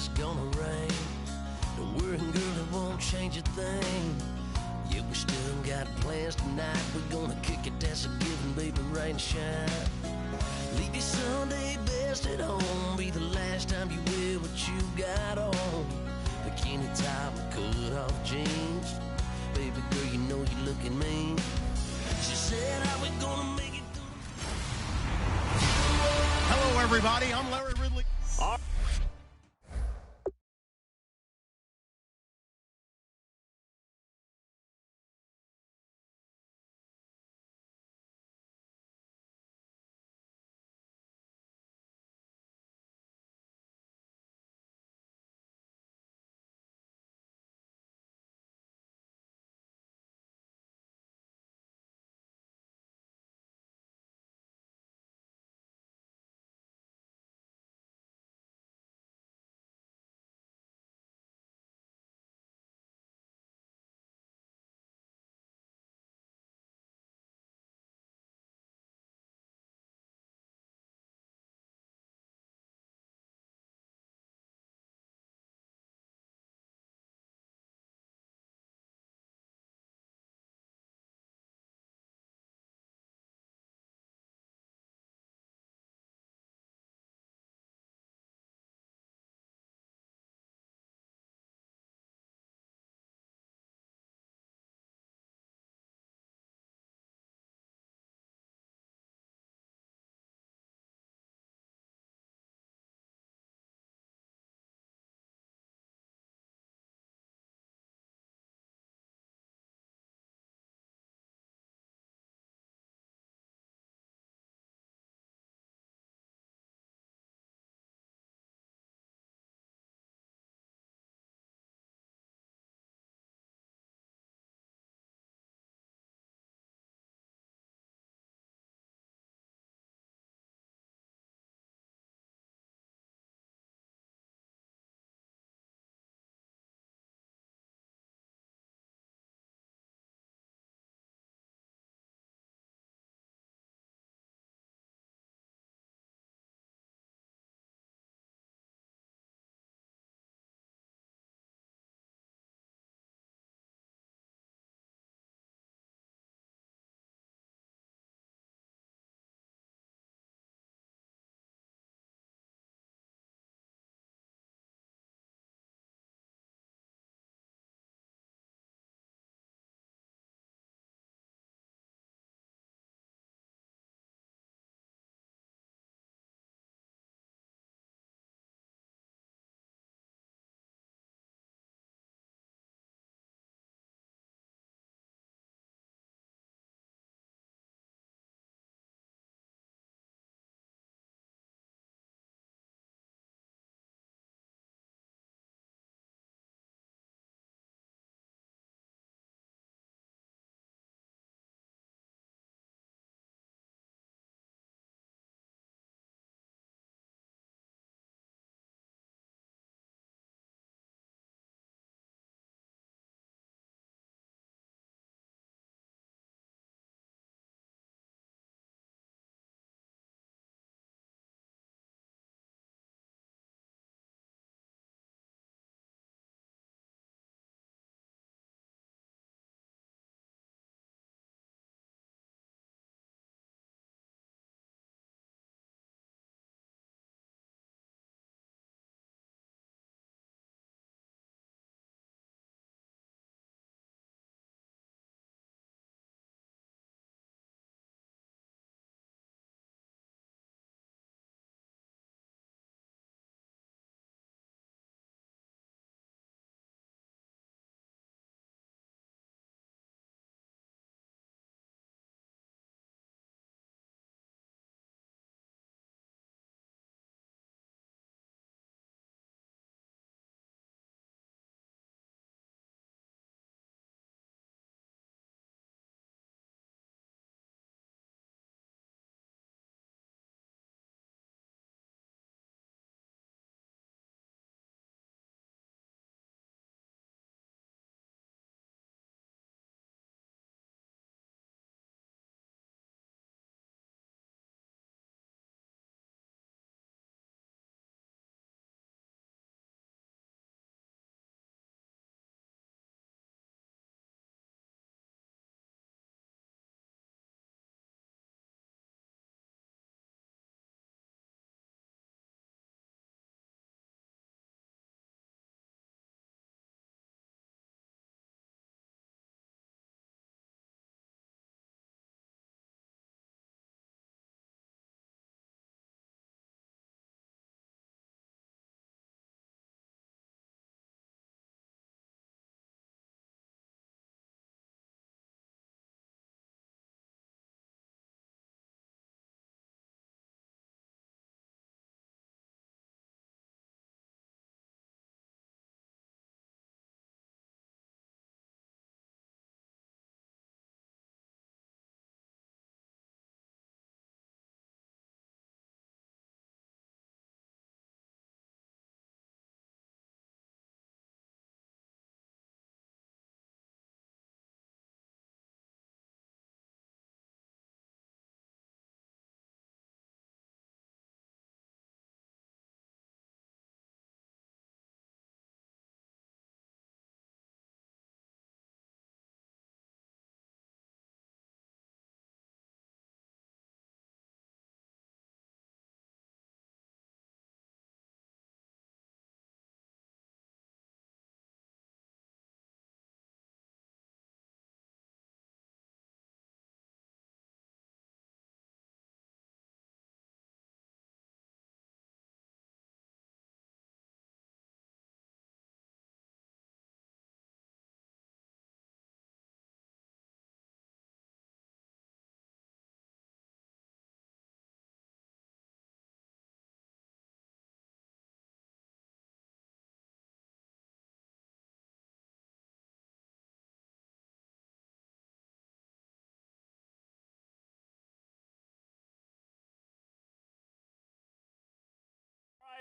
it's gonna rain. Don't worry, girl, it won't change a thing. Yeah, we still got plans tonight. We're gonna kick it, that's a given, baby, rain and shine. Leave your Sunday best at home. Be the last time you wear what you got on. Bikini top and cut off jeans. Baby girl, you know you looking mean. She said, how we gonna make it through? Hello, everybody. I'm Larry Ridley.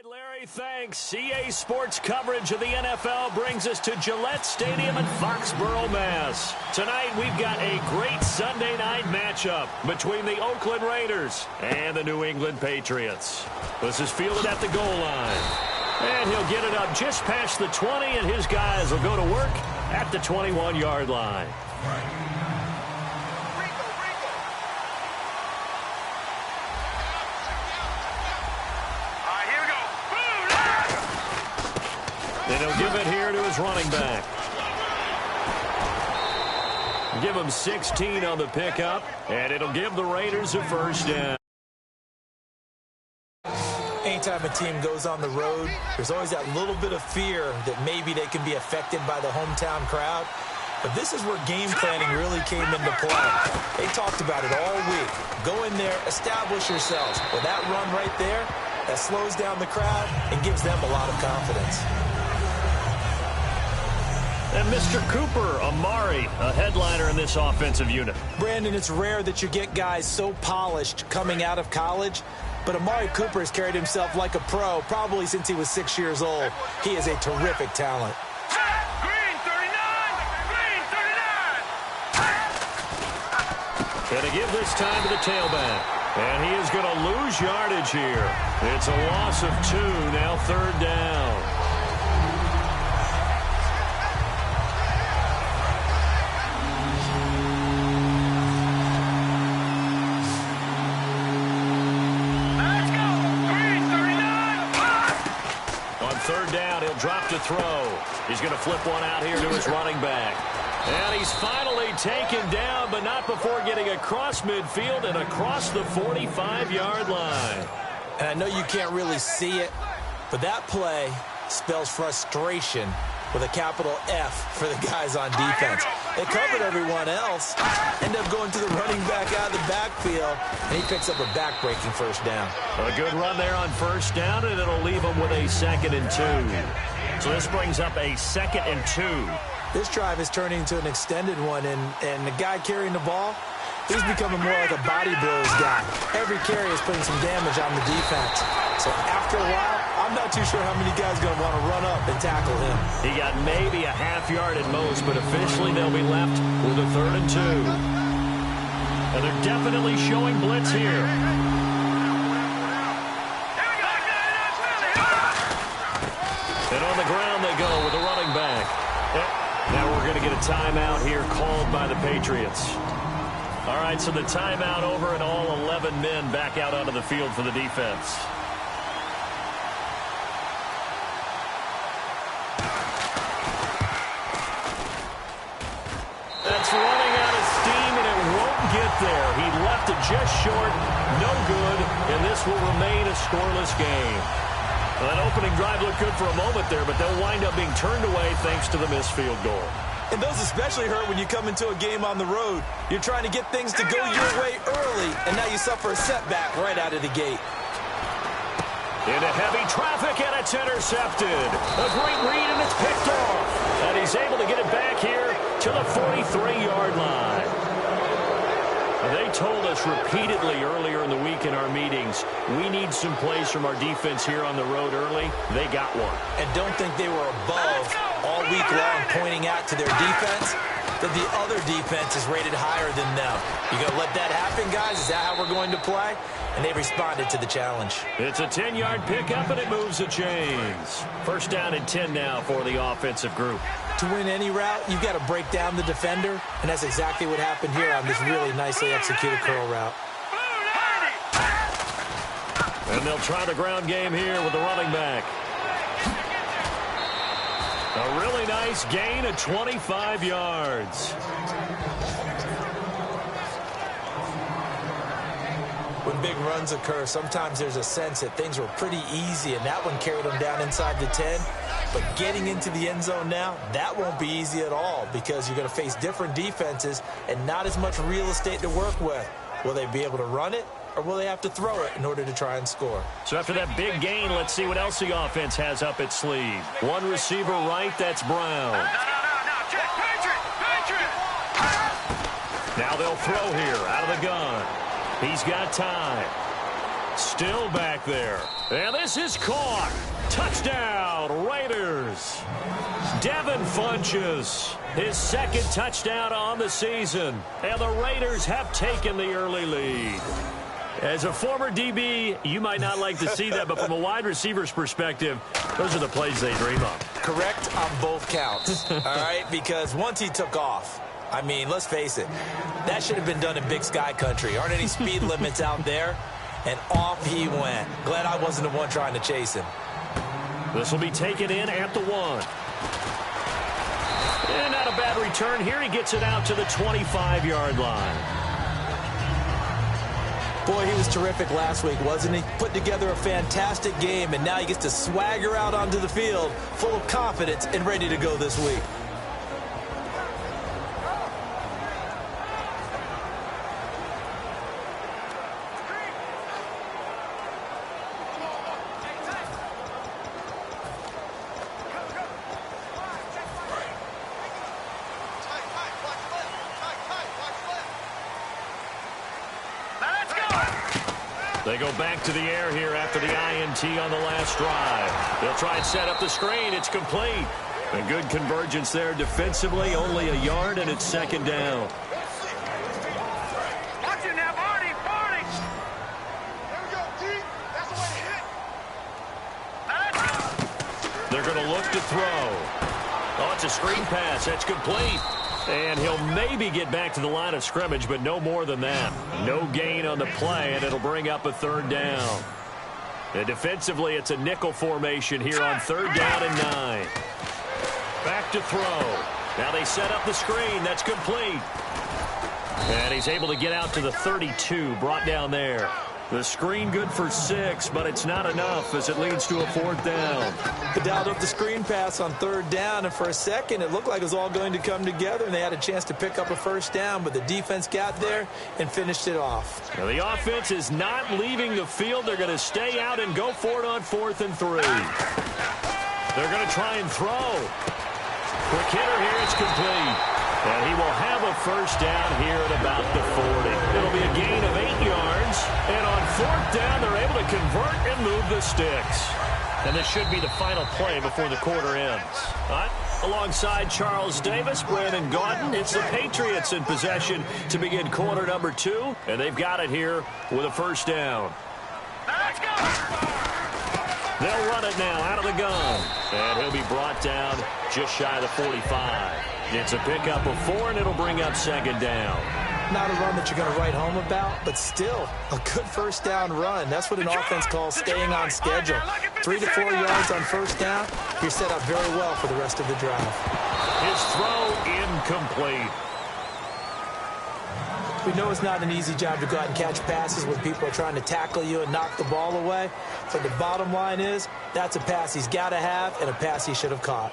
Larry, thanks. EA Sports coverage of the NFL brings us to Gillette Stadium in Foxborough, Mass. Tonight, we've got a great Sunday night matchup between the Oakland Raiders and the New England Patriots. This is fielded at the goal line. And he'll get it up just past the 20, and his guys will go to work at the 21-yard line. And he'll give it here to his running back. Give him 16 on the pickup, and it'll give the Raiders a first down. Anytime a team goes on the road, there's always that little bit of fear that maybe they can be affected by the hometown crowd. But this is where game planning really came into play. They talked about it all week. Go in there, establish yourselves. With that run right there, that slows down the crowd and gives them a lot of confidence. And Mr. Cooper Amari, a headliner in this offensive unit. Brandon, it's rare that you get guys so polished coming out of college, but Amari Cooper has carried himself like a pro probably since he was 6 years old. He is a terrific talent. Green 39! Green 39! Going to give this time to the tailback. And he is going to lose yardage here. It's a loss of 2, now third down. Third down, he'll drop to throw. He's going to flip one out here to his running back. And he's finally taken down, but not before getting across midfield and across the 45-yard line. And I know you can't really see it, but that play spells frustration with a capital F for the guys on defense. They covered everyone else, end up going to the running back out of the backfield, and he picks up a back-breaking first down. A good run there on first down, and it'll leave him with a 2nd and 2. So this brings up a 2nd and 2. This drive is turning into an extended one, and the guy carrying the ball, he's becoming more like a body blows guy. Every carry is putting some damage on the defense. So after a while, I'm not too sure how many guys are going to want to run up and tackle him. He got maybe a half yard at most, but officially they'll be left with a 3rd and 2. And they're definitely showing blitz here. And on the ground they go with the running back. Now we're going to get a timeout here called by the Patriots. All right, so the timeout over and all 11 men back out onto the field for the defense. That's running out of steam, and it won't get there. He left it just short, no good, and this will remain a scoreless game. Well, that opening drive looked good for a moment there, but they'll wind up being turned away thanks to the missed field goal. And those especially hurt when you come into a game on the road. You're trying to get things to go your way early, and now you suffer a setback right out of the gate. Into heavy traffic, and it's intercepted. A great read, and it's picked off. And he's able to get it back here to the 43-yard line. They told us repeatedly earlier in the week in our meetings, we need some plays from our defense here on the road early. They got one. And don't think they were above all week long pointing out to their defense that the other defense is rated higher than them. You going to let that happen, guys? Is that how we're going to play? And they responded to the challenge. It's a 10-yard pickup, and it moves the chains. First down and 10 now for the offensive group. To win any route, you've got to break down the defender, and that's exactly what happened here on this really nicely executed curl route. And they'll try the ground game here with the running back. A really nice gain of 25 yards. When big runs occur, sometimes there's a sense that things were pretty easy, and that one carried them down inside the 10. But getting into the end zone now, that won't be easy at all because you're going to face different defenses and not as much real estate to work with. Will they be able to run it, or will they have to throw it in order to try and score? So after that big gain, let's see what else the offense has up its sleeve. One receiver right, that's Brown. Check, Patriot! Now they'll throw here out of the gun. He's got time. Still back there. And this is caught. Touchdown, Raiders. Devin Funchess, his second touchdown on the season. And the Raiders have taken the early lead. As a former DB, you might not like to see that, but from a wide receiver's perspective, those are the plays they dream of. Correct on both counts, all right? Because once he took off, I mean, let's face it, that should have been done in Big Sky country. Aren't any speed limits out there? And off he went. Glad I wasn't the one trying to chase him. This will be taken in at the 1. And not a bad return here. He gets it out to the 25-yard line. Boy, he was terrific last week, wasn't he? Put together a fantastic game, and now he gets to swagger out onto the field full of confidence and ready to go this week. They go back to the air here after the INT on the last drive. They'll try and set up the screen. It's complete. A good convergence there defensively. Only a yard, and it's second down. Watch it now, Barney, Barney. There we go, T. That's the way to hit. They're going to look to throw. Oh, it's a screen pass. That's complete. And he'll maybe get back to the line of scrimmage, but no more than that. No gain on the play, and it'll bring up a third down. And defensively, it's a nickel formation here on third down and 9. Back to throw. Now they set up the screen. That's complete. And he's able to get out to the 32, brought down there. The screen good for 6, but it's not enough as it leads to a fourth down. They dialed up the screen pass on third down, and for a second it looked like it was all going to come together, and they had a chance to pick up a first down, but the defense got there and finished it off. Now the offense is not leaving the field. They're going to stay out and go for it on 4th and 3. They're going to try and throw. Quick hitter here. It's complete. And he will have a first down here at about the 40. It'll be a gain of 8 yards. And on 4th down, they're able to convert and move the sticks. And this should be the final play before the quarter ends. Alongside Charles Davis, Brandon Gaudin, it's the Patriots in possession to begin quarter number 2. And they've got it here with a first down. Let's go. They'll run it now out of the gun. And he'll be brought down just shy of the 45. It's a pickup of 4, and it'll bring up second down. Not a run that you're going to write home about, but still a good first down run. That's what an offense calls staying on schedule. 3 to 4 yards on first down, you're set up very well for the rest of the drive. His throw incomplete. We know it's not an easy job to go out and catch passes when people are trying to tackle you and knock the ball away. But the bottom line is, that's a pass he's got to have and a pass he should have caught.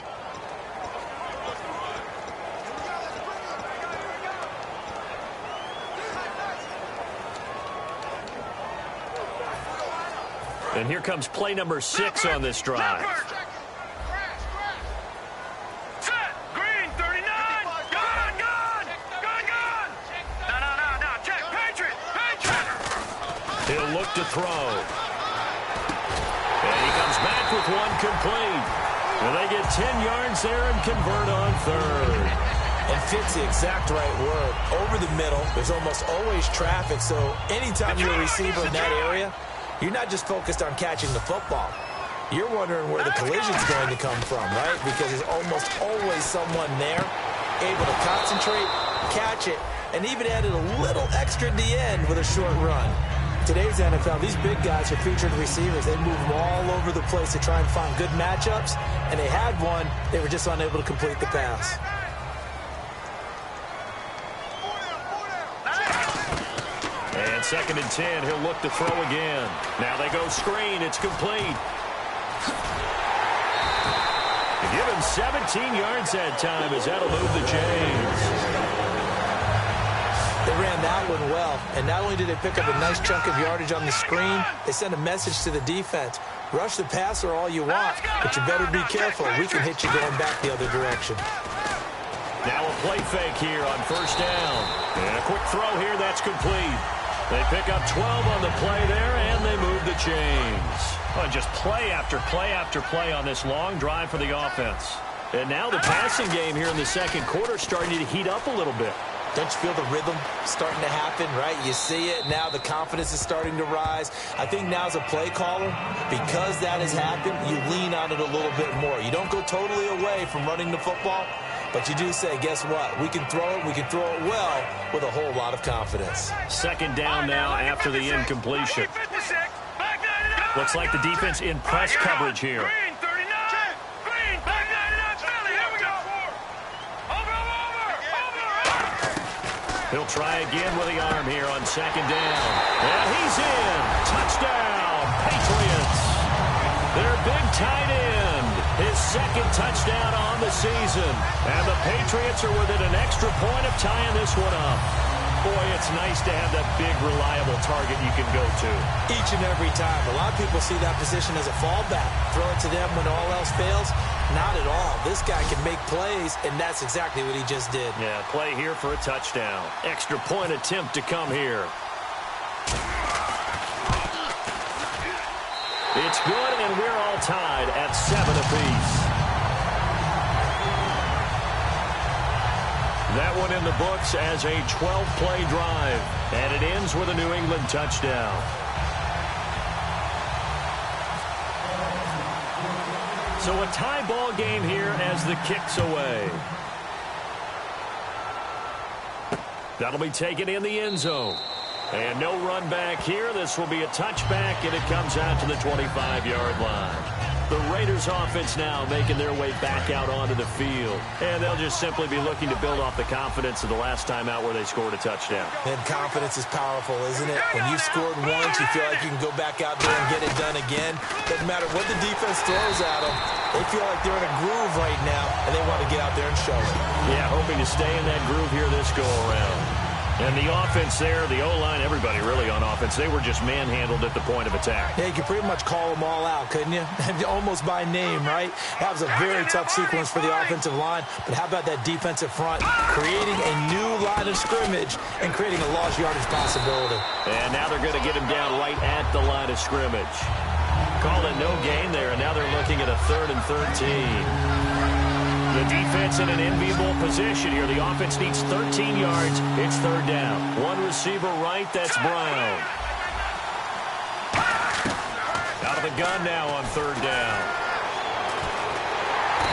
And here comes play number 6 on this drive. Set. Green, 39. Gun. No. Check. Patriot. He'll look to throw. And he comes back with one complete. Well, they get 10 yards there and convert on 3rd. And fits the exact right word. Over the middle, there's almost always traffic, so anytime you're a receiver in that area, you're not just focused on catching the football. You're wondering where the collision's going to come from, right? Because there's almost always someone there able to concentrate, catch it, and even added a little extra at the end with a short run. Today's NFL, these big guys are featured receivers. They move them all over the place to try and find good matchups, and they had one. They were just unable to complete the pass. And 2nd and 10, he'll look to throw again. Now they go screen. It's complete. Give him 17 yards that time as that'll move the chains. They ran that one well, and not only did they pick up a nice chunk of yardage on the screen, they sent a message to the defense. Rush the passer all you want, but you better be careful. We can hit you going back the other direction. Now a play fake here on first down. And a quick throw here, that's complete. They pick up 12 on the play there, and they move chains. Well, just play after play after play on this long drive for the offense. And now the passing game here in the second quarter starting to heat up a little bit. Don't you feel the rhythm starting to happen, right? You see it. Now the confidence is starting to rise. I think now as a play caller, because that has happened, you lean on it a little bit more. You don't go totally away from running the football, but you do say, guess what? We can throw it. We can throw it well with a whole lot of confidence. Second down now after the incompletion. Looks like the defense in press coverage here. He'll try again with the arm here on second down. And he's in. Touchdown, Patriots. Their big tight end. His second touchdown on the season. And the Patriots are within an extra point of tying this one up. Boy, it's nice to have that big, reliable target you can go to. Each and every time. A lot of people see that position as a fallback. Throw it to them when all else fails. Not at all. This guy can make plays, and that's exactly what he just did. Yeah, play here for a touchdown. Extra point attempt to come here. It's good, and we're all tied at 7 apiece. That one in the books as a 12-play drive, and it ends with a New England touchdown. So a tie ball game here as the kick's away. That'll be taken in the end zone. And no run back here. This will be a touchback, and it comes out to the 25-yard line. The Raiders offense now making their way back out onto the field. And they'll just simply be looking to build off the confidence of the last time out where they scored a touchdown. And confidence is powerful, isn't it? When you've scored once, you feel like you can go back out there and get it done again. Doesn't matter what the defense throws at them. They feel like they're in a groove right now, and they want to get out there and show it. Yeah, hoping to stay in that groove here this go-around. And the offense there, the O-line, everybody really on offense, they were just manhandled at the point of attack. Yeah, you could pretty much call them all out, couldn't you? Almost by name, right? That was a very tough sequence for the offensive line. But how about that defensive front creating a new line of scrimmage and creating a lost yardage possibility? And now they're going to get him down right at the line of scrimmage. Called it no gain there, and now they're looking at a 3rd and 13. The defense in an enviable position here. The offense needs 13 yards. It's 3rd down. One receiver right, that's Brown. Out of the gun now on 3rd down.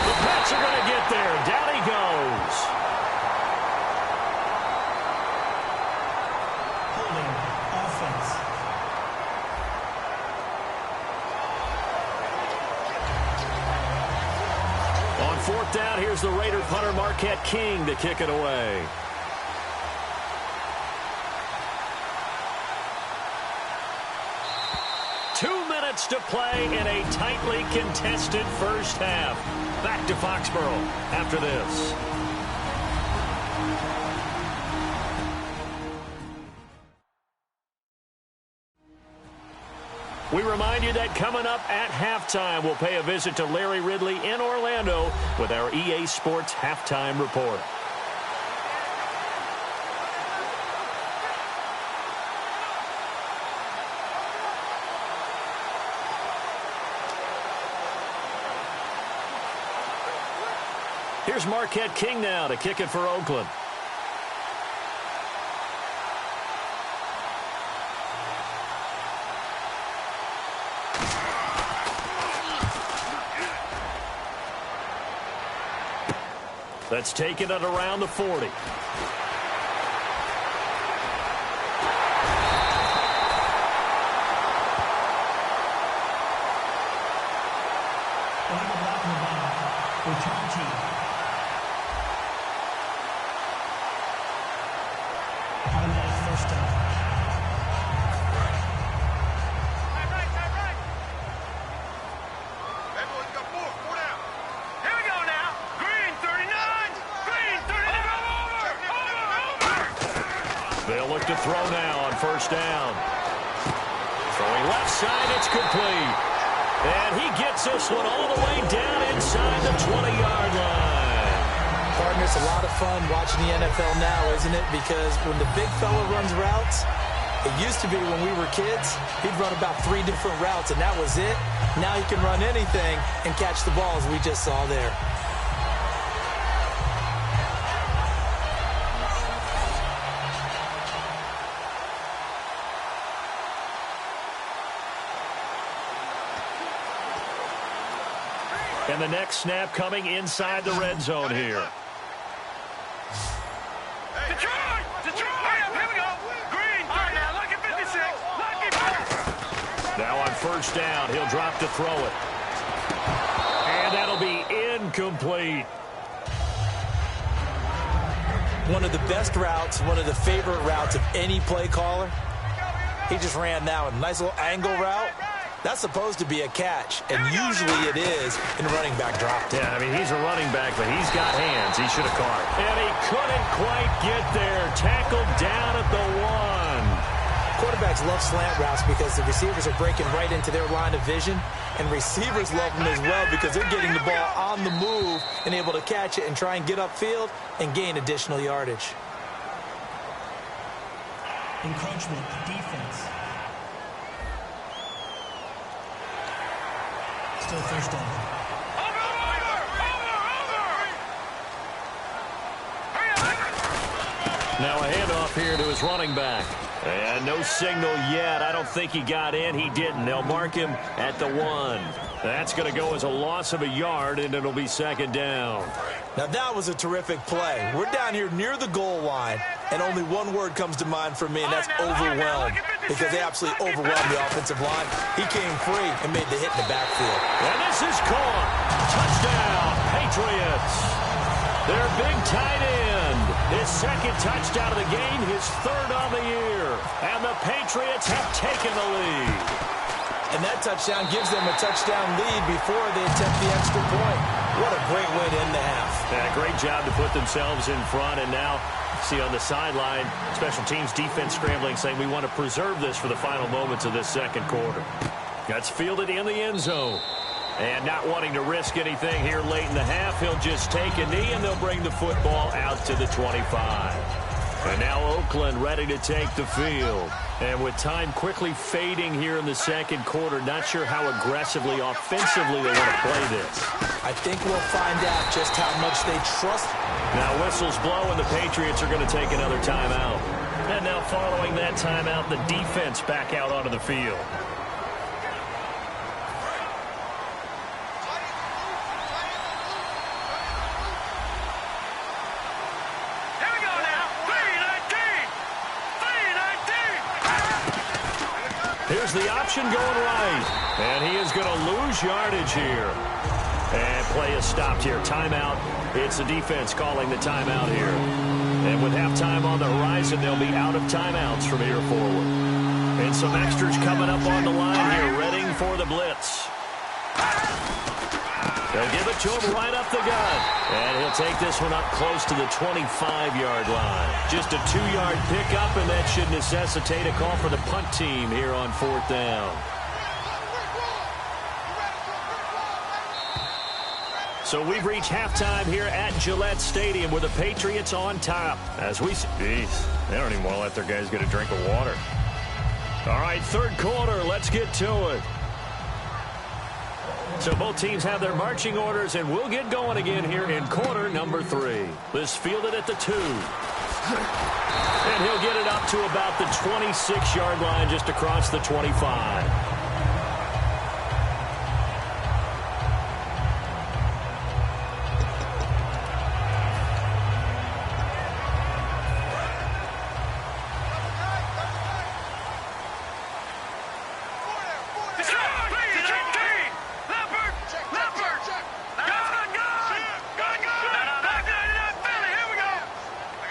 The Pats are going to get there. Down he goes. Holding offense. On 4th down, here's the Raider punter Marquette King to kick it away. To play in a tightly contested first half. Back to Foxborough after this. We remind you that coming up at halftime, we'll pay a visit to Larry Ridley in Orlando with our EA Sports Halftime Report. Here's Marquette King now to kick it for Oakland. That's taken it around the 40. Return team. Automatic first down. Everyone's got four down. Here we go now. Green 39. Green 39. Over. They'll look to throw now on 1st down. Throwing left side, it's complete. And he gets this one all the way down inside the 20-yard line. Partner, it's a lot of fun watching the NFL now, isn't it? Because when the big fella runs routes, It used to be when we were kids, he'd run about 3 different routes, and that was it. Now he can run anything and catch the ball, as we just saw there. And the next snap coming inside the red zone here. Detroit! Detroit! Here we go! Green! Now look at 56! Now on first down, he'll drop to throw it. And that'll be incomplete. One of the best routes, one of the favorite routes of any play caller. He just ran that one. Nice little angle route. That's supposed to be a catch, and usually it is in running back drop. Yeah, I mean, he's a running back, but he's got hands. He should have caught. And he couldn't quite get there. Tackled down at the 1. Quarterbacks love slant routes because the receivers are breaking right into their line of vision, and receivers love them as well because they're getting the ball on the move and able to catch it and try and get upfield and gain additional yardage. Encroachment, defense. Still first down. Now a handoff here to his running back. And no signal yet. I don't think he got in. He didn't. They'll mark him at the 1. That's going to go as a loss of a yard, and it'll be second down. Now that was a terrific play. We're down here near the goal line, and only one word comes to mind for me, and that's overwhelmed, because they absolutely overwhelmed the offensive line. He came free and made the hit in the backfield. And this is caught. Touchdown, Patriots. Their big tight end. His second touchdown of the game, his third on the year. And the Patriots have taken the lead. And that touchdown gives them a touchdown lead before they attempt the extra point. What a great way to end the half. Yeah, great job to put themselves in front. And now, see on the sideline, special teams defense scrambling, saying we want to preserve this for the final moments of this second quarter. That's fielded in the end zone. And not wanting to risk anything here late in the half, he'll just take a knee, and they'll bring the football out to the 25. And now Oakland ready to take the field. And with time quickly fading here in the second quarter, not sure how aggressively, offensively they want to play this. I think we'll find out just how much they trust. Now whistles blow, and the Patriots are going to take another timeout. And now following that timeout, the defense back out onto the field. Here's the option going right. And he is going to lose yardage here. And play is stopped here. Timeout. It's the defense calling the timeout here. And with halftime on the horizon, they'll be out of timeouts from here forward. And some extras coming up on the line here, readying for the blitz. They'll give it to him right up the gut. And he'll take this one up close to the 25-yard line. Just a 2-yard pickup, and that should necessitate a call for the punt team here on fourth down. So we've reached halftime here at Gillette Stadium with the Patriots on top. As we see, they don't even want to let their guys get a drink of water. All right, third quarter, let's get to it. So both teams have their marching orders, and we'll get going again here in quarter number 3. This fielded at the 2. And he'll get it up to about the 26-yard line, just across the 25.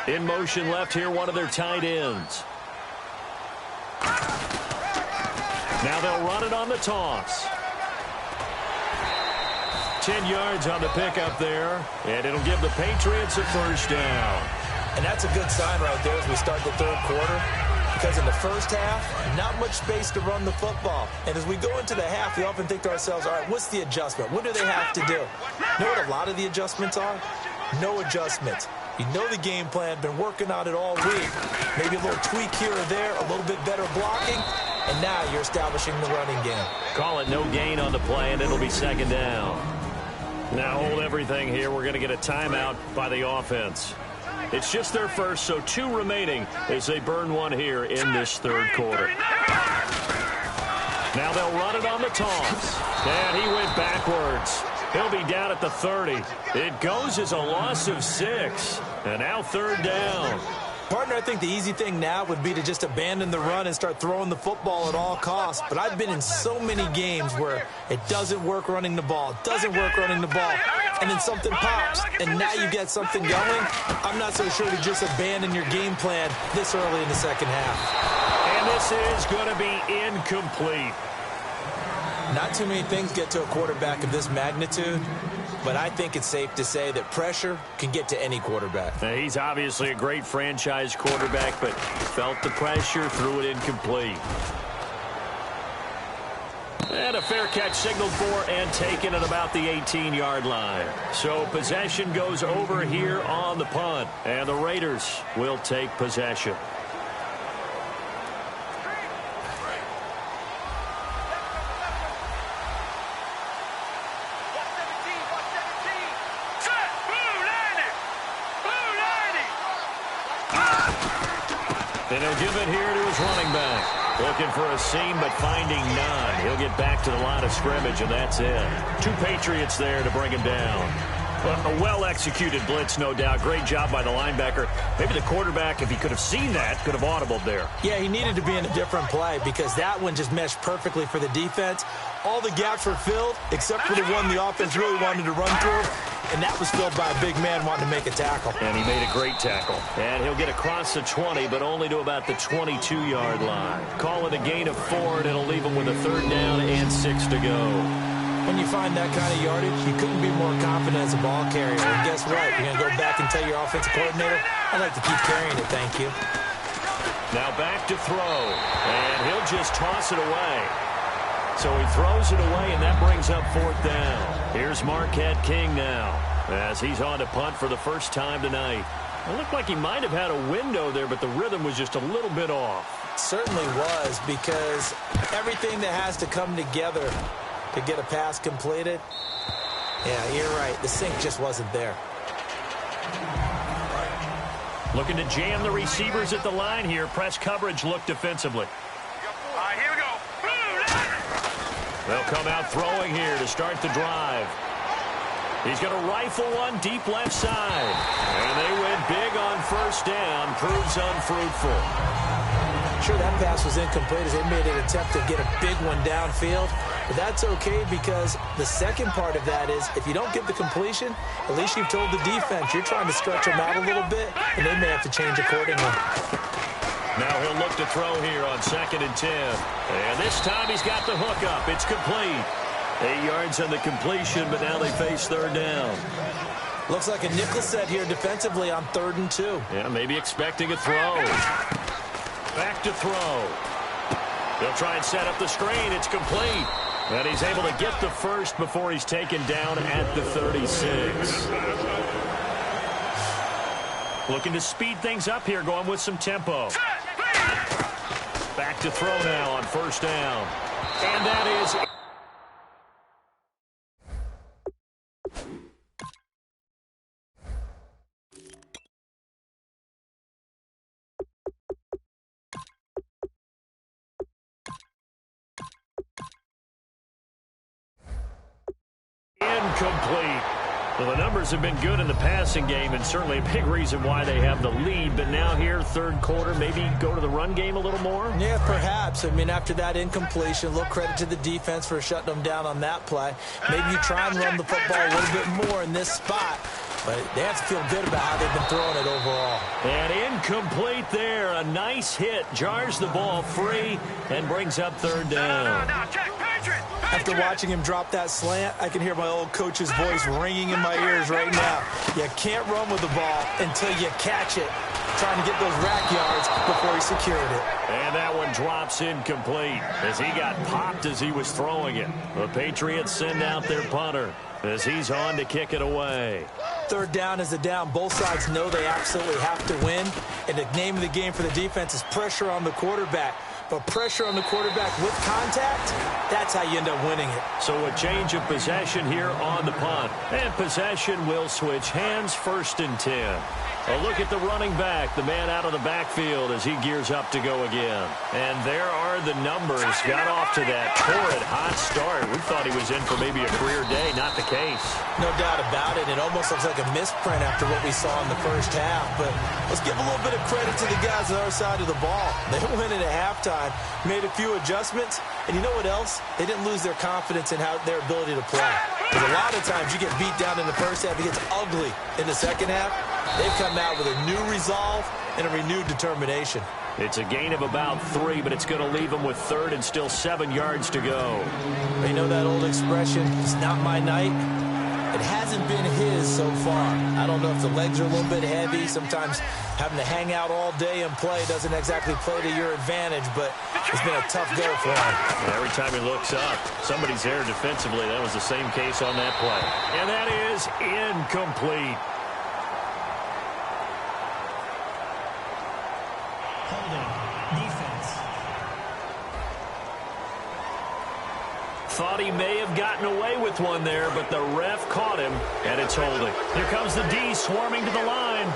In motion left here, one of their tight ends. Now they'll run it on the toss. 10 yards on the pickup there, and it'll give the Patriots a first down. And that's a good sign right there as we start the third quarter, because in the first half, not much space to run the football. And as we go into the half, we often think to ourselves, all right, what's the adjustment? What do they have to do? You know what a lot of the adjustments are? No adjustments. You know the game plan, been working on it all week. Maybe a little tweak here or there, a little bit better blocking, and now you're establishing the running game. Call it no gain on the play, and it'll be second down. Now hold everything here. We're going to get a timeout by the offense. It's just their first, so 2 remaining as they burn one here in this third quarter. Now they'll run it on the toss. And he went backwards. He'll be down at the 30. It goes as a loss of 6. And now third down. Partner, I think the easy thing now would be to just abandon the run and start throwing the football at all costs. But I've been in so many games where it doesn't work running the ball, and then something pops, and now you get something going. I'm not so sure to just abandon your game plan this early in the second half. And this is going to be incomplete. Not too many things get to a quarterback of this magnitude, but I think it's safe to say that pressure can get to any quarterback. Now, he's obviously a great franchise quarterback, but felt the pressure, threw it incomplete. And a fair catch signaled for and taken at about the 18-yard line. So possession goes over here on the punt, and the Raiders will take possession. And he'll give it here to his running back. Looking for a seam, but finding none. He'll get back to the line of scrimmage, and that's it. 2 Patriots there to bring him down. A well-executed blitz, no doubt. Great job by the linebacker. Maybe the quarterback, if he could have seen that, could have audibled there. Yeah, he needed to be in a different play because that one just meshed perfectly for the defense. All the gaps were filled except for the one the offense really wanted to run through, and that was filled by a big man wanting to make a tackle. And he made a great tackle. And he'll get across the 20, but only to about the 22-yard line. Call it a gain of 4, and it'll leave him with a third down and 6 to go. When you find that kind of yardage, you couldn't be more confident as a ball carrier. And guess what? You're going to go back and tell your offensive coordinator, I'd like to keep carrying it, thank you. Now back to throw, and he'll just toss it away. So he throws it away, and that brings up 4th down. Here's Marquette King now, as he's on to punt for the first time tonight. It looked like he might have had a window there, but the rhythm was just a little bit off. It certainly was, because everything that has to come together to get a pass completed, yeah, you're right. The sync just wasn't there. Looking to jam the receivers at the line here. Press coverage look defensively. All right, here we go. They'll come out throwing here to start the drive. He's going to rifle one deep left side. And they went big on first down. Proves unfruitful. Sure, that pass was incomplete as they made an attempt to get a big one downfield. But that's okay because the second part of that is if you don't get the completion, at least you've told the defense you're trying to stretch them out a little bit, and they may have to change accordingly. Now he'll look to throw here on 2nd and 10. And this time he's got the hook up. It's complete. 8 yards on the completion, but now they face third down. Looks like a nickel set here defensively on 3rd and 2. Yeah, maybe expecting a throw. Back to throw. They'll try and set up the screen. It's complete. And he's able to get the first before he's taken down at the 36. Looking to speed things up here, going with some tempo. Back to throw now on first down. And that is... incomplete. Well, the numbers have been good in the passing game and certainly a big reason why they have the lead. But now here, third quarter, maybe go to the run game a little more? Yeah, perhaps. I mean, after that incompletion, a little credit to the defense for shutting them down on that play. Maybe you try and run the football a little bit more in this spot. But they have to feel good about how they've been throwing it overall. And incomplete there. A nice hit. Jars the ball free and brings up third down. After watching him drop that slant, I can hear my old coach's voice ringing in my ears right now. You can't run with the ball until you catch it. Trying to get those rack yards before he secured it. And that one drops incomplete as he got popped as he was throwing it. The Patriots send out their punter. as he's on to kick it away. Third down is a down. Both sides know they absolutely have to win. And the name of the game for the defense is pressure on the quarterback. But pressure on the quarterback with contact, that's how you end up winning it. So a change of possession here on the punt. And possession will switch hands, 1st and 10. A look at the running back, the man out of the backfield as he gears up to go again. And there are the numbers. Got off to that torrid hot start. We thought he was in for maybe a career day. Not the case. No doubt about it. It almost looks like a misprint after what we saw in the first half. But let's give a little bit of credit to the guys on the other side of the ball. They went in at halftime, made a few adjustments, and you know what else? They didn't lose their confidence in their ability to play. Because a lot of times you get beat down in the first half, it gets ugly in the second half. They've come out with a new resolve and a renewed determination. It's a gain of about 3, but it's going to leave them with 3rd and still 7 yards to go. You know that old expression, it's not my night? It hasn't been his so far. I don't know if the legs are a little bit heavy. Sometimes having to hang out all day and play doesn't exactly play to your advantage, but it's been a tough go for him. Every time he looks up, somebody's there defensively. That was the same case on that play. And that is incomplete. Defense. Thought he may have gotten away with one there, but the ref caught him, and it's holding. Here comes the D swarming to the line.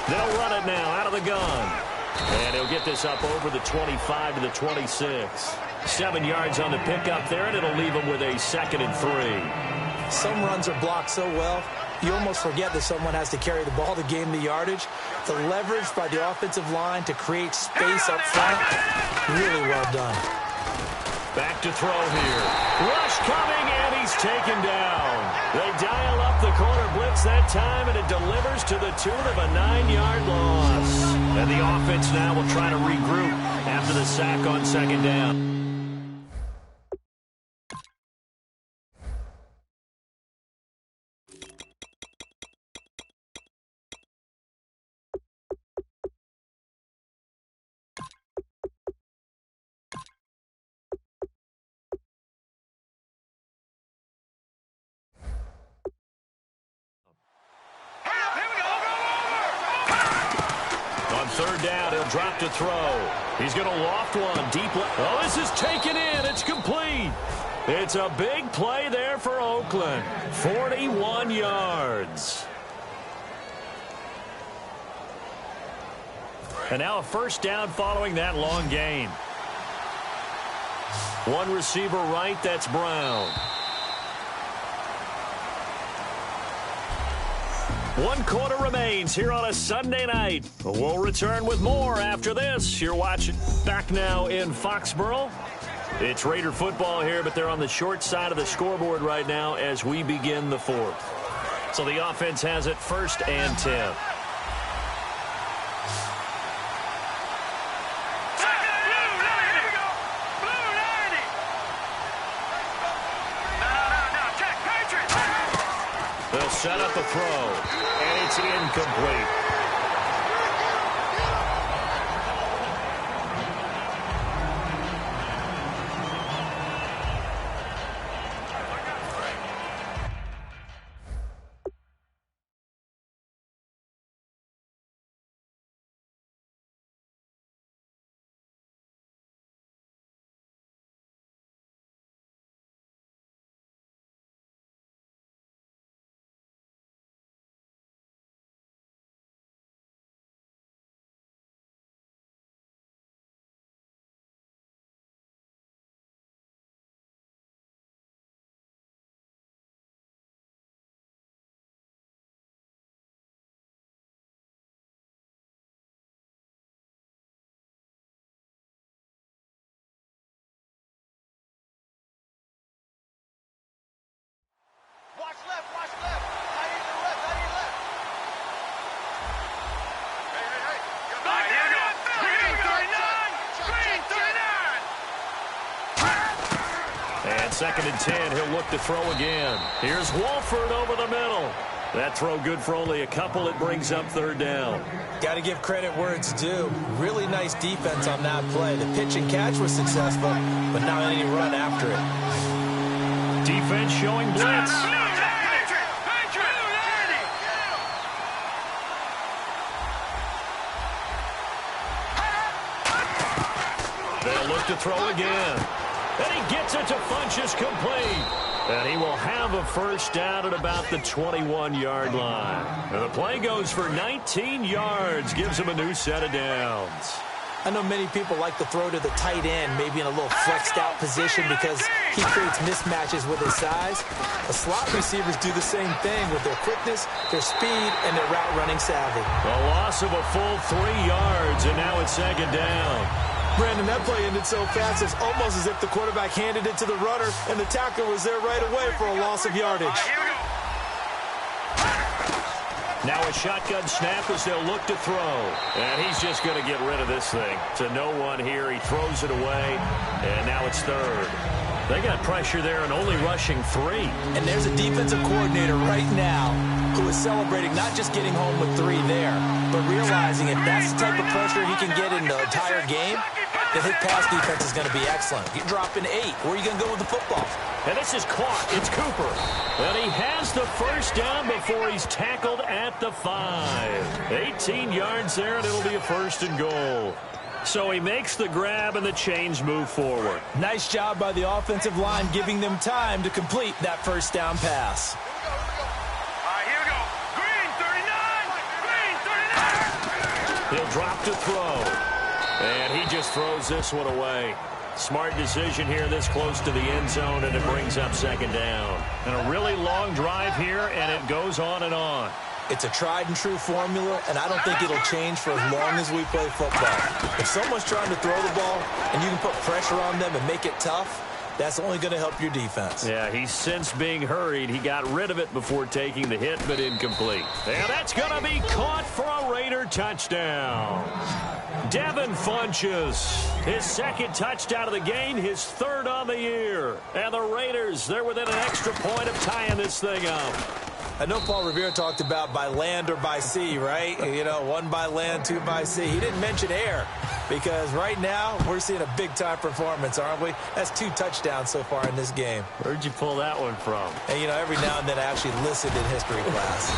They'll run it now out of the gun. And he'll get this up over the 25 to the 26. 7 yards on the pickup there, and it'll leave him with a 2nd and 3. Some runs are blocked so well, you almost forget that someone has to carry the ball to gain the yardage. The leverage by the offensive line to create space up front, really well done. Back to throw here. Rush coming, and he's taken down. They dial up the corner blitz that time, and it delivers to the tune of a 9-yard loss. And the offense now will try to regroup after the sack on 2nd down. Third down, he'll drop to throw. He's going to loft one deep left. Oh, this is taken in. It's complete. It's a big play there for Oakland. 41 yards. And now a 1st down following that long gain. One receiver right, that's Brown. 1 quarter remains here on a Sunday night. We'll return with more after this. You're watching back now in Foxborough. It's Raider football here, but they're on the short side of the scoreboard right now as we begin the 4th. So the offense has it 1st and 10. They'll set up a throw, and it's incomplete. Watch left, watch left. I need the left, I need left. Hey. Here we go. And 2nd and 10, he'll look to throw again. Here's Wolford over the middle. That throw good for only a couple. It brings up third down. Got to give credit where it's due. Really nice defense on that play. The pitch and catch was successful, but not any run after it. Defense showing blitz. They'll look to throw again. And he gets it to Funchess complete. And he will have a first down at about the 21-yard line. And the play goes for 19 yards, gives him a new set of downs. I know many people like to throw to the tight end, maybe in a little flexed out position because he creates mismatches with his size. The slot receivers do the same thing with their quickness, their speed, and their route running savvy. A loss of a full 3 yards, and now it's second down. Brandon, that play ended so fast, it's almost as if the quarterback handed it to the runner, and the tackler was there right away for a loss of yardage. Now a shotgun snap as they'll look to throw. And he's just going to get rid of this thing. To no one here. He throws it away. And now it's third. They got pressure there and only rushing 3. And there's a defensive coordinator right now who is celebrating not just getting home with 3 there, but realizing if that's the type of pressure he can get in the entire game, the hit pass defense is going to be excellent. You're dropping 8. Where are you going to go with the football? And this is caught. It's Cooper. And he has the first down before he's tackled at the 5. 18 yards there, and it'll be a first and goal. So he makes the grab, and the chains move forward. Nice job by the offensive line giving them time to complete that first down pass. Here we go. Green 39. Green 39. He'll drop to throw. And he just throws this one away. Smart decision here this close to the end zone, and it brings up second down. And a really long drive here, and it goes on and on. It's a tried-and-true formula, and I don't think it'll change for as long as we play football. If someone's trying to throw the ball and you can put pressure on them and make it tough, that's only going to help your defense. Yeah, he's since being hurried. He got rid of it before taking the hit, but incomplete. And that's going to be caught for a Raider touchdown. Devin Funchess, his second touchdown of the game, his third on the year. And the Raiders, they're within an extra point of tying this thing up. I know Paul Revere talked about by land or by sea, right? You know, 1 by land, 2 by sea. He didn't mention air because right now we're seeing a big-time performance, aren't we? That's 2 touchdowns so far in this game. Where'd you pull that one from? And, you know, every now and then I actually listened in history class.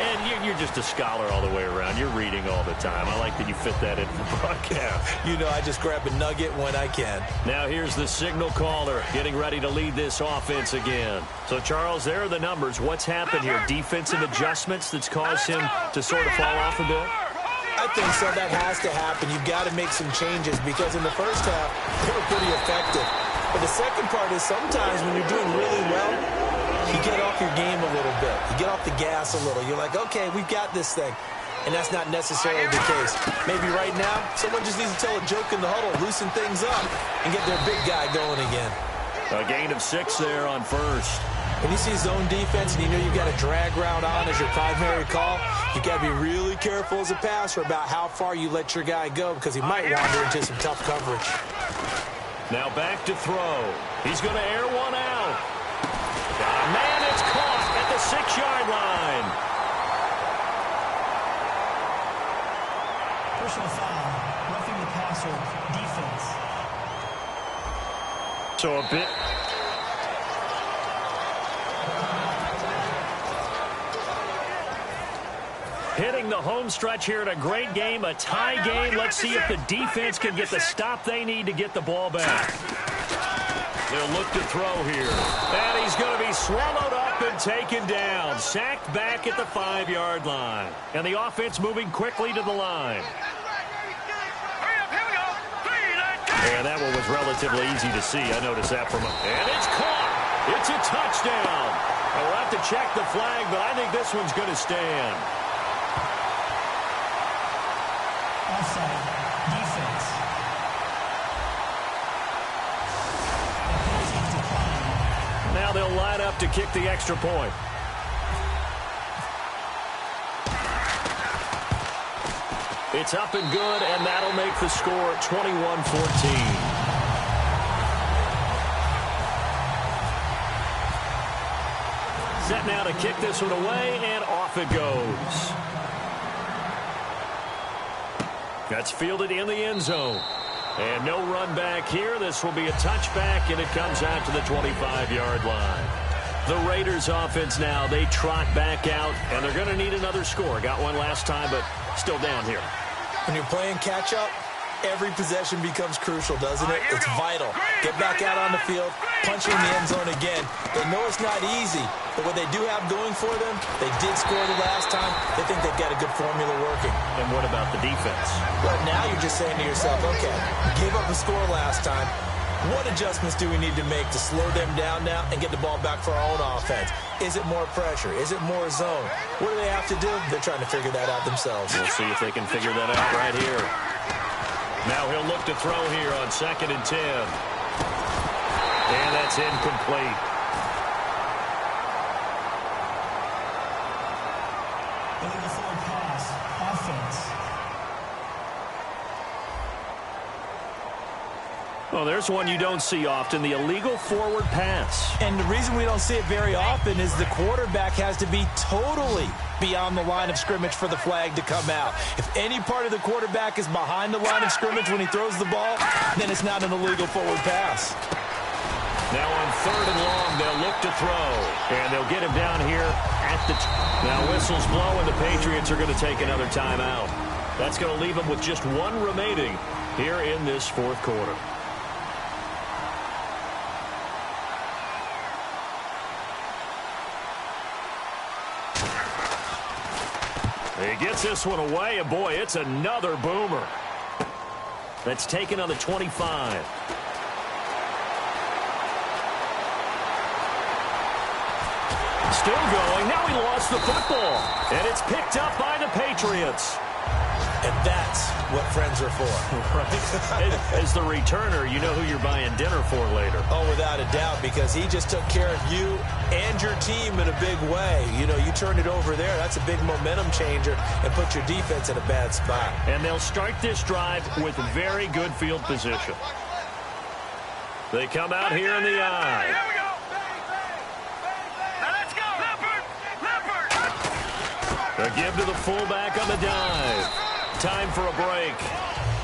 And you're just a scholar all the way around. You're reading all the time. I like that you fit that in for broadcast. You know, I just grab a nugget when I can. Now here's the signal caller getting ready to lead this offense again. So, Charles, there are the numbers. What's happened here? Defensive adjustments that's caused him to sort of fall off a bit? I think so. That has to happen. You've got to make some changes because in the first half, they were pretty effective. But the second part is sometimes when you're doing really well, you get off your game a little bit. You get off the gas a little. You're like, okay, we've got this thing. And that's not necessarily the case. Maybe right now, someone just needs to tell a joke in the huddle, loosen things up, and get their big guy going again. A gain of 6 there on first. When you see zone defense and you know you've got a drag route on as your primary call, you've got to be really careful as a passer about how far you let your guy go because he might wander into some tough coverage. Now back to throw. He's going to air one out. Man, it's caught at the 6-yard line. Personal foul, roughing the passer, defense. So a bit... Hitting the home stretch here in a great game, a tie game. Let's see if the defense can get the stop they need to get the ball back. They'll look to throw here. And he's going to be swallowed up and taken down. Sacked back at the 5-yard line. And the offense moving quickly to the line. And that one was relatively easy to see. I noticed that from him. And it's caught. It's a touchdown. And we'll have to check the flag, but I think this one's going to stand. Offside, defense. Now they'll line up to kick the extra point. It's up and good, and that'll make the score 21-14. set now to kick this one away, and off it goes. That's fielded in the end zone. And no run back here. This will be a touchback, and it comes out to the 25-yard line. The Raiders offense now, they trot back out, and they're going to need another score. Got one last time, but still down here. When you're playing catch-up, every possession becomes crucial, doesn't it? It's vital. Get back out on the field, punch in the end zone again. They know it's not easy, but what they do have going for them, they did score the last time. They think they've got a good formula working. And what about the defense? Well, now you're just saying to yourself, okay, gave up a score last time. What adjustments do we need to make to slow them down now and get the ball back for our own offense? Is it more pressure? Is it more zone? What do they have to do? They're trying to figure that out themselves. We'll see if they can figure that out right here. Now he'll look to throw here on 2nd and 10. And that's incomplete. Illegal forward pass. Offense. Well, there's one you don't see often, the illegal forward pass. And the reason we don't see it very often is the quarterback has to be totally beyond the line of scrimmage for the flag to come out. If any part of the quarterback is behind the line of scrimmage when he throws the ball, then it's not an illegal forward pass. Now on 3rd and long, they'll look to throw. And they'll get him down here at the... Now whistles blow, and the Patriots are going to take another timeout. That's going to leave them with just one remaining here in this 4th quarter. He gets this one away, and boy, it's another boomer. That's taken on the 25. Still going. Now he lost the football. And it's picked up by the Patriots. And that's what friends are for. Right? As the returner, you know who you're buying dinner for later. Oh, without a doubt, because he just took care of you and your team in a big way. You know, you turned it over there. That's a big momentum changer and put your defense in a bad spot. And they'll start this drive with very good field position. They come out here in the eye. Here we go. Now let's go. Leopard. A give to the fullback on the dive. Time for a break.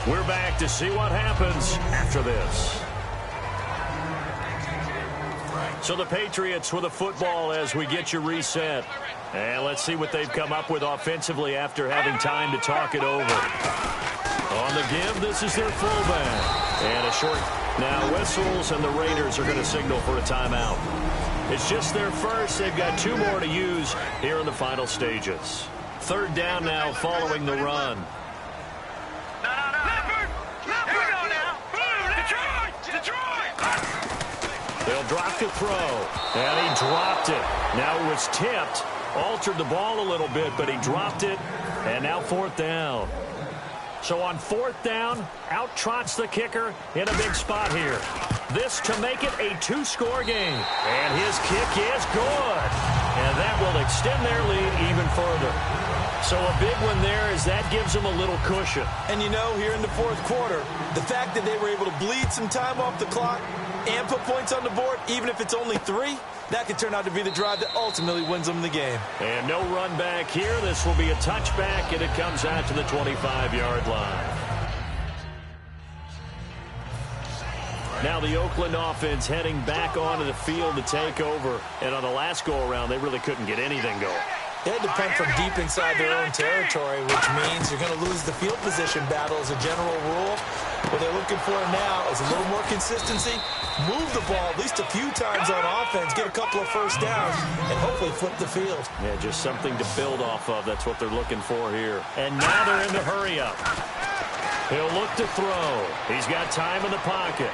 We're back to see what happens after this. So the Patriots with a football as we get you reset. And let's see what they've come up with offensively after having time to talk it over. On the give, this is their fullback. And a short now whistles, and the Raiders are going to signal for a timeout. It's just their first. They've got 2 more to use here in the final stages. 3rd down now following the run. They'll drop to throw. And he dropped it. Now it was tipped. Altered the ball a little bit, but he dropped it. And now 4th down. So on 4th down, out trots the kicker in a big spot here. This to make it a 2-score game. And his kick is good. And that will extend their lead even further. So a big one there as that gives them a little cushion. And you know, here in the 4th quarter, the fact that they were able to bleed some time off the clock and put points on the board, even if it's only 3, that could turn out to be the drive that ultimately wins them the game. And no run back here. This will be a touchback, and it comes out to the 25-yard line. Now the Oakland offense heading back onto the field to take over. And on the last go-around, they really couldn't get anything going. They had to punt from deep inside their own territory, which means you're going to lose the field position battle as a general rule. What they're looking for now is a little more consistency, move the ball at least a few times on offense, get a couple of first downs, and hopefully flip the field. Yeah, just something to build off of. That's what they're looking for here. And now they're in the hurry-up. He'll look to throw. He's got time in the pocket.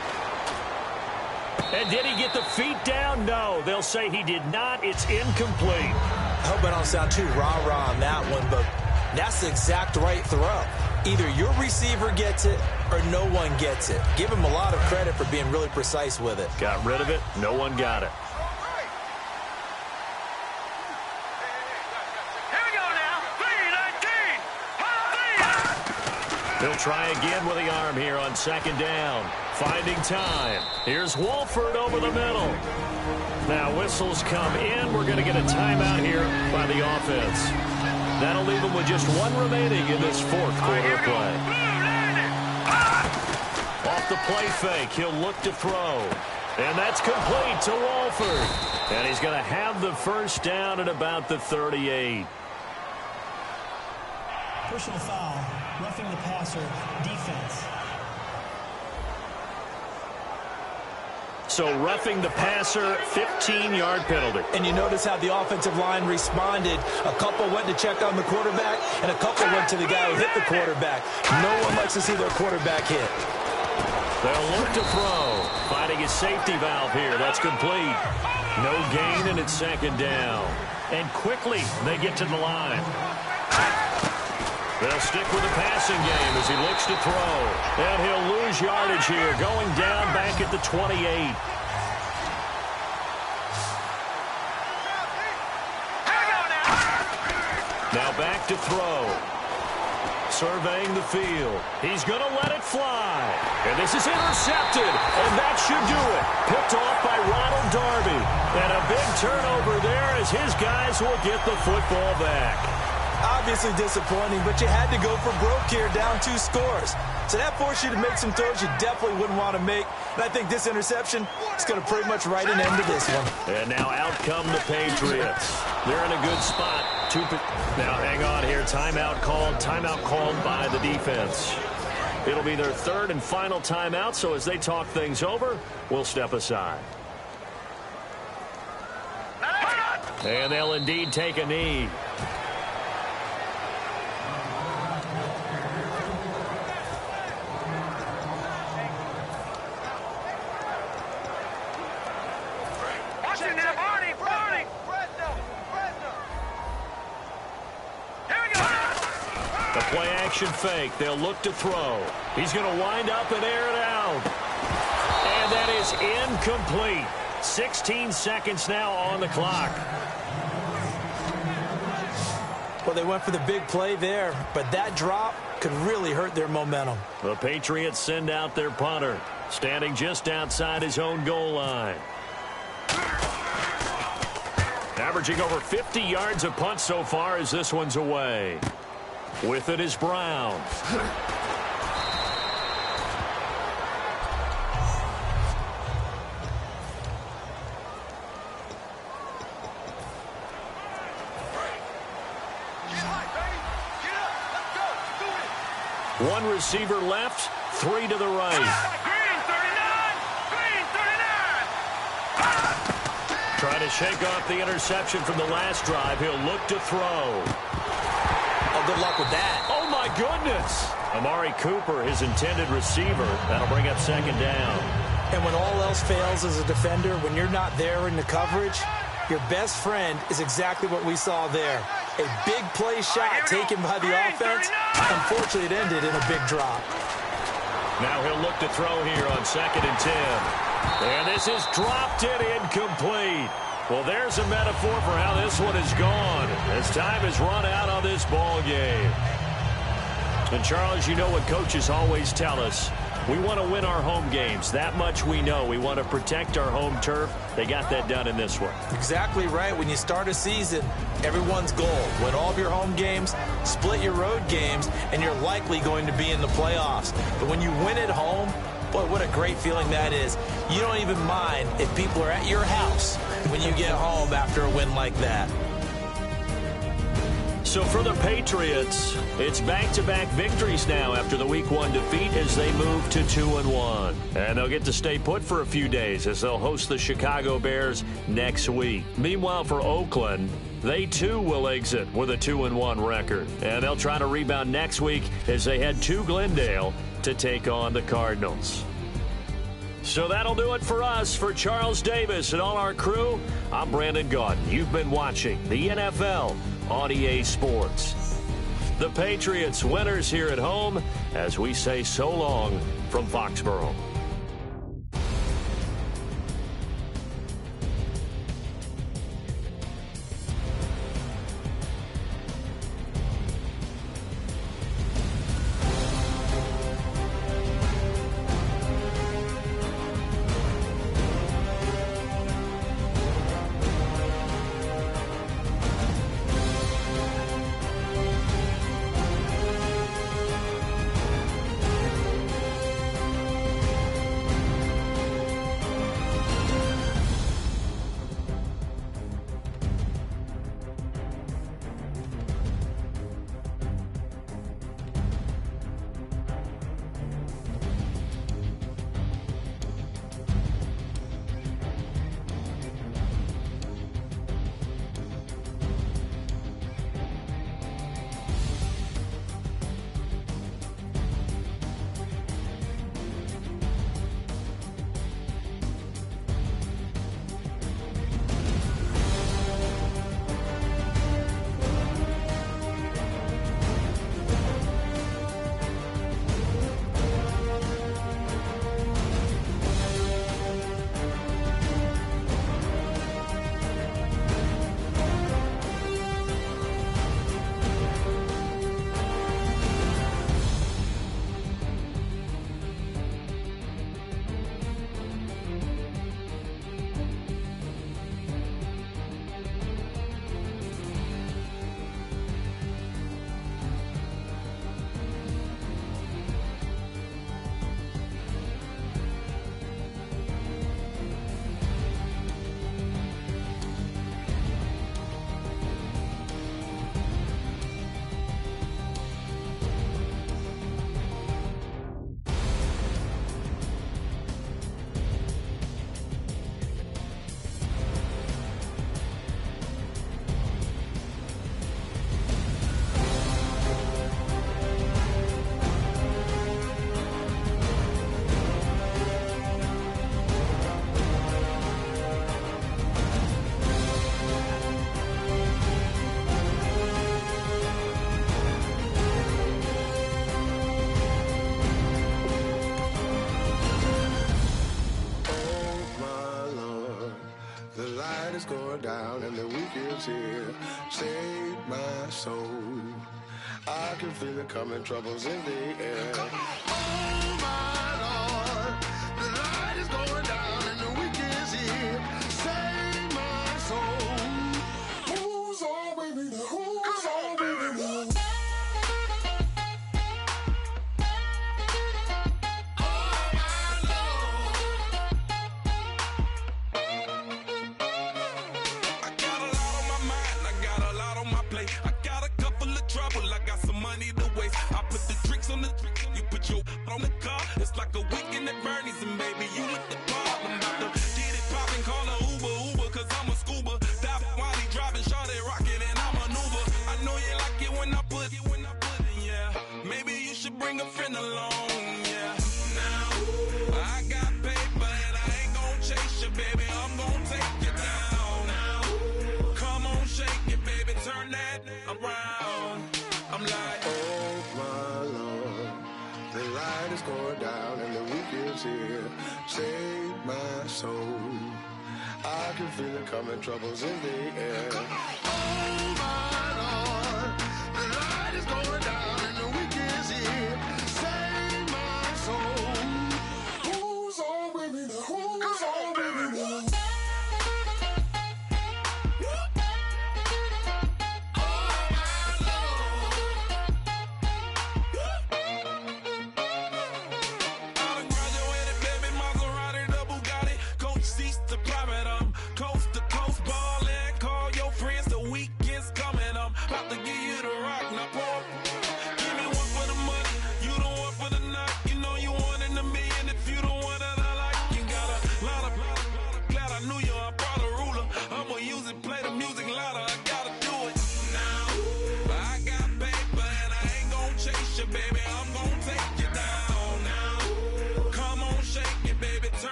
And did he get the feet down? No, they'll say he did not. It's incomplete. I hope I don't sound too rah-rah on that one, but that's the exact right throw. Either your receiver gets it or no one gets it. Give him a lot of credit for being really precise with it. Got rid of it. No one got it. Here we go now. 3-19. He'll try again with the arm here on 2nd down. Finding time. Here's Wolford over the middle. Now whistles come in. We're going to get a timeout here by the offense. That'll leave them with just one remaining in this fourth quarter of play. Off the play fake, he'll look to throw. And that's complete to Walford. And he's going to have the first down at about the 38. Personal foul, roughing the passer, defense. So roughing the passer, 15-yard penalty. And you notice how the offensive line responded. A couple went to check on the quarterback, and a couple went to the guy who hit the quarterback. No one likes to see their quarterback hit. They'll look to throw. Finding his safety valve here. That's complete. No gain, and it's second down. And quickly, they get to the line. They'll stick with the passing game as he looks to throw. And he'll lose yardage here, going down back at the 28. Now back to throw. Surveying the field. He's going to let it fly. And this is intercepted. And that should do it. Picked off by Ronald Darby. And a big turnover there as his guys will get the football back. Obviously disappointing, but you had to go for broke here, down 2 scores. So that forced you to make some throws you definitely wouldn't want to make. And I think this interception is going to pretty much write an end to this one. And now out come the Patriots. They're in a good spot. Now hang on here. Timeout called by the defense. It'll be their third and final timeout, so as they talk things over, we'll step aside. And they'll indeed take a knee. Play-action fake. They'll look to throw. He's going to wind up and air it out. And that is incomplete. 16 seconds now on the clock. Well, they went for the big play there, but that drop could really hurt their momentum. The Patriots send out their punter, standing just outside his own goal line. Averaging over 50 yards a punt so far as this one's away. With it is Brown. One receiver left, 3 to the right. Trying to shake off the interception from the last drive. He'll look to throw. Good luck with that. Oh, my goodness. Amari Cooper, his intended receiver. That'll bring up second down. And when all else fails as a defender, when you're not there in the coverage, your best friend is exactly what we saw there. A big play shot taken by the offense. Unfortunately, it ended in a big drop. Now he'll look to throw here on 2nd and 10. And this is dropped in incomplete. Well, there's a metaphor for how this one is gone as time has run out on this ball game. And, Charles, you know what coaches always tell us. We want to win our home games. That much we know. We want to protect our home turf. They got that done in this one. Exactly right. When you start a season, everyone's goal, win all of your home games, split your road games, and you're likely going to be in the playoffs. But when you win at home, boy, what a great feeling that is. You don't even mind if people are at your house when you get home after a win like that. So for the Patriots, it's back-to-back victories now after the Week 1 defeat as they move to 2-1. And they'll get to stay put for a few days as they'll host the Chicago Bears next week. Meanwhile, for Oakland, they too will exit with a 2-1 record. And they'll try to rebound next week as they head to Glendale to take on the Cardinals. So that'll do it for us. For Charles Davis and all our crew, I'm Brandon Gaudin. You've been watching the NFL on EA Sports. The Patriots winners here at home as we say so long from Foxborough. going down and the weekend's here. Save my soul. I can feel it coming, troubles in the air. Oh my Lord, the light is going down and the weekend's here. Save my soul. Who's on with me now? Who's on with me now? On the car, it's like a weekend at Bernie's, and baby, you with the pop. I'm about to get it poppin', call a Uber, cause I'm a scuba. Dive while he driving, shawty rockin', and I'm an Uber. I know you like it when I put it, yeah. Maybe you should bring a friend along, yeah. Now, I got paper, and I ain't gon' chase you, baby, I'm gon' take you down. Now, come on, shake it, baby, turn that around. I'm like, oh my Lord, the light is going down and the weekend's here. Save my soul. I can feel it coming, troubles in the air. Oh my Lord, the light is going down and the weekend's here. Save my soul. Who's on with me now? Who's on with me now?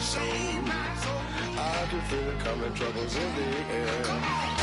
Save my soul. I can feel it coming, troubles in the air.